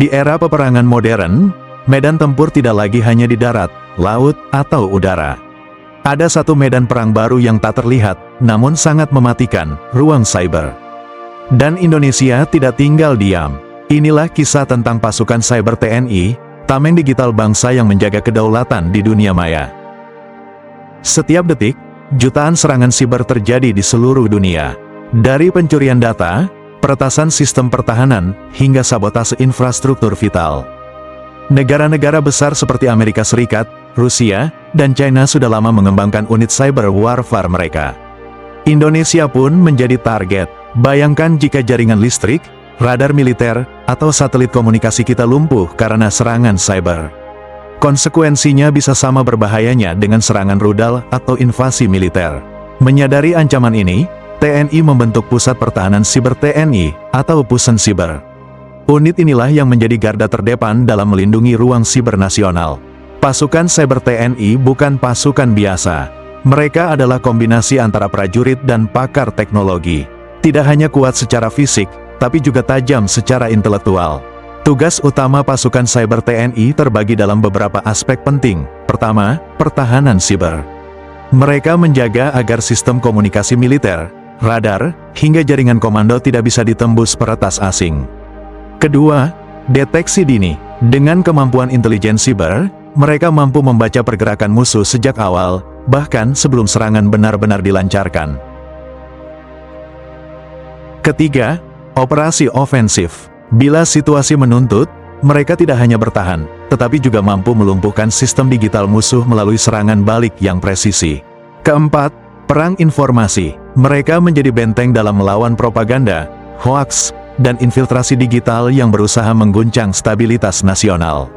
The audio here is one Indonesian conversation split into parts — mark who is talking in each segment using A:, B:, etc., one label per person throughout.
A: Di era peperangan modern, medan tempur tidak lagi hanya di darat, laut, atau udara. Ada satu medan perang baru yang tak terlihat, namun sangat mematikan, ruang cyber. Dan Indonesia tidak tinggal diam. Inilah kisah tentang pasukan cyber TNI, tameng digital bangsa yang menjaga kedaulatan di dunia maya. Setiap detik, jutaan serangan siber terjadi di seluruh dunia. Dari pencurian data, peretasan sistem pertahanan, hingga sabotase infrastruktur vital. Negara-negara besar seperti Amerika Serikat, Rusia, dan China sudah lama mengembangkan unit cyber warfare mereka. Indonesia pun menjadi target. Bayangkan jika jaringan listrik, radar militer, atau satelit komunikasi kita lumpuh karena serangan cyber. Konsekuensinya bisa sama berbahayanya dengan serangan rudal atau invasi militer. Menyadari ancaman ini, TNI membentuk Pusat Pertahanan Siber TNI, atau Pusen Siber. Unit inilah yang menjadi garda terdepan dalam melindungi ruang siber nasional. Pasukan Cyber TNI bukan pasukan biasa. Mereka adalah kombinasi antara prajurit dan pakar teknologi. Tidak hanya kuat secara fisik, tapi juga tajam secara intelektual. Tugas utama pasukan Cyber TNI terbagi dalam beberapa aspek penting. Pertama, pertahanan siber. Mereka menjaga agar sistem komunikasi militer, radar, hingga jaringan komando tidak bisa ditembus peretas asing. Kedua, deteksi dini. Dengan kemampuan intelijen siber, mereka mampu membaca pergerakan musuh sejak awal, bahkan sebelum serangan benar-benar dilancarkan. Ketiga, operasi ofensif. Bila situasi menuntut, mereka tidak hanya bertahan, tetapi juga mampu melumpuhkan sistem digital musuh melalui serangan balik yang presisi. Keempat, perang informasi. Mereka menjadi benteng dalam melawan propaganda, hoaks, dan infiltrasi digital yang berusaha mengguncang stabilitas nasional.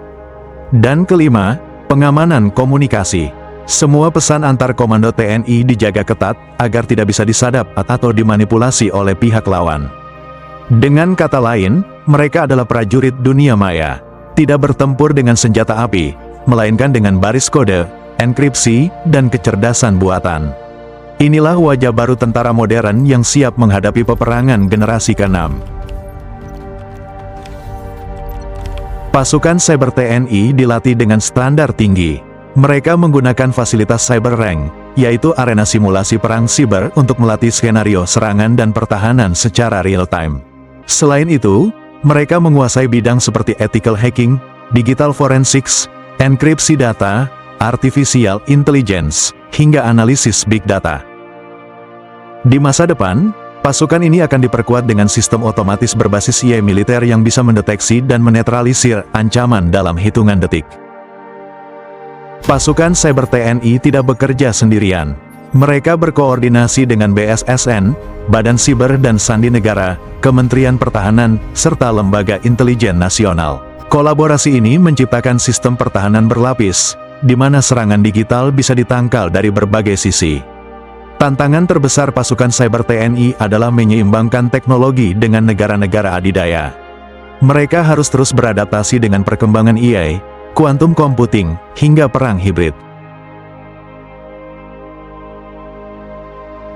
A: Dan kelima, pengamanan komunikasi. Semua pesan antar komando TNI dijaga ketat agar tidak bisa disadap atau dimanipulasi oleh pihak lawan. Dengan kata lain, mereka adalah prajurit dunia maya. Tidak bertempur dengan senjata api, melainkan dengan baris kode, enkripsi, dan kecerdasan buatan. Inilah wajah baru tentara modern yang siap menghadapi peperangan generasi ke-6. Pasukan Cyber TNI dilatih dengan standar tinggi. Mereka menggunakan fasilitas Cyber Rank, yaitu arena simulasi perang siber untuk melatih skenario serangan dan pertahanan secara real-time. Selain itu, mereka menguasai bidang seperti ethical hacking, digital forensics, enkripsi data, artificial intelligence, hingga analisis big data. Di masa depan, pasukan ini akan diperkuat dengan sistem otomatis berbasis AI militer yang bisa mendeteksi dan menetralisir ancaman dalam hitungan detik. Pasukan Cyber TNI tidak bekerja sendirian. Mereka berkoordinasi dengan BSSN, Badan Siber dan Sandi Negara, Kementerian Pertahanan, serta Lembaga Intelijen Nasional. Kolaborasi ini menciptakan sistem pertahanan berlapis, di mana serangan digital bisa ditangkal dari berbagai sisi. Tantangan terbesar pasukan Cyber TNI adalah menyeimbangkan teknologi dengan negara-negara adidaya. Mereka harus terus beradaptasi dengan perkembangan AI, quantum computing, hingga perang hibrid.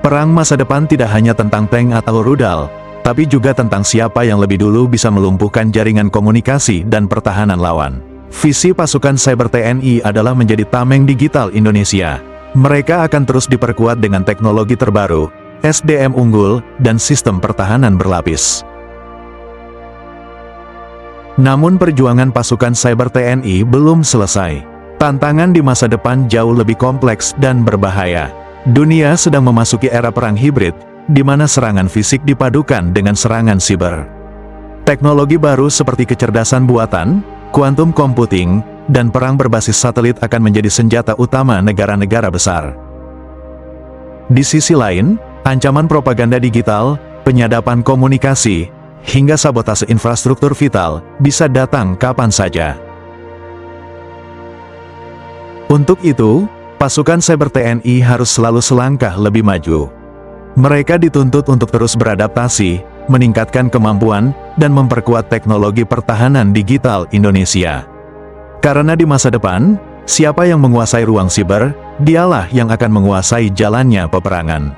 A: Perang masa depan tidak hanya tentang tank atau rudal, tapi juga tentang siapa yang lebih dulu bisa melumpuhkan jaringan komunikasi dan pertahanan lawan. Visi pasukan Cyber TNI adalah menjadi tameng digital Indonesia. Mereka akan terus diperkuat dengan teknologi terbaru, SDM unggul, dan sistem pertahanan berlapis. Namun perjuangan pasukan Cyber TNI belum selesai. Tantangan di masa depan jauh lebih kompleks dan berbahaya. Dunia sedang memasuki era perang hibrid, di mana serangan fisik dipadukan dengan serangan siber. Teknologi baru seperti kecerdasan buatan, quantum computing, dan perang berbasis satelit akan menjadi senjata utama negara-negara besar. Di sisi lain, ancaman propaganda digital, penyadapan komunikasi, hingga sabotase infrastruktur vital bisa datang kapan saja. Untuk itu, pasukan Cyber TNI harus selalu selangkah lebih maju. Mereka dituntut untuk terus beradaptasi, meningkatkan kemampuan, dan memperkuat teknologi pertahanan digital Indonesia. Karena di masa depan, siapa yang menguasai ruang siber, dialah yang akan menguasai jalannya peperangan.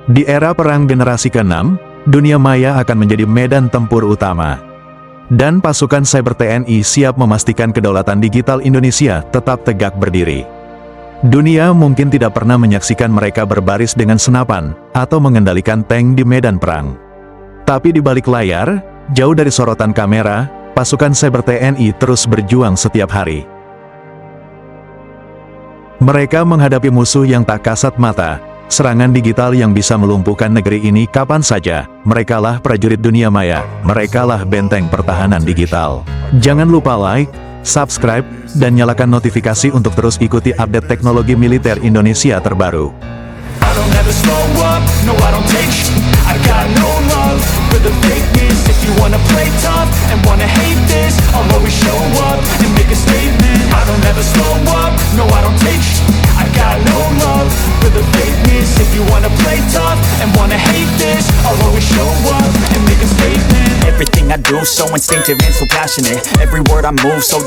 A: Di era perang generasi ke-6, dunia maya akan menjadi medan tempur utama. Dan pasukan Cyber TNI siap memastikan kedaulatan digital Indonesia tetap tegak berdiri. Dunia mungkin tidak pernah menyaksikan mereka berbaris dengan senapan, atau mengendalikan tank di medan perang. Tapi di balik layar, jauh dari sorotan kamera, pasukan Cyber TNI terus berjuang setiap hari. Mereka menghadapi musuh yang tak kasat mata, serangan digital yang bisa melumpuhkan negeri ini kapan saja. Merekalah prajurit dunia maya, merekalah benteng pertahanan digital. Jangan lupa like, subscribe, dan nyalakan notifikasi untuk terus ikuti update teknologi militer Indonesia terbaru.
B: I don't ever slow up, no I don't take sh**. I got no love for the fakeness. If you wanna play tough and wanna hate this, I'll always show up and make a statement. I don't ever slow up, no I don't take sh**. I got no love for the fakeness. If you wanna play tough and wanna hate this, I'll always show up and make a statement. Everything I do so instinctive and so passionate. Every word I move so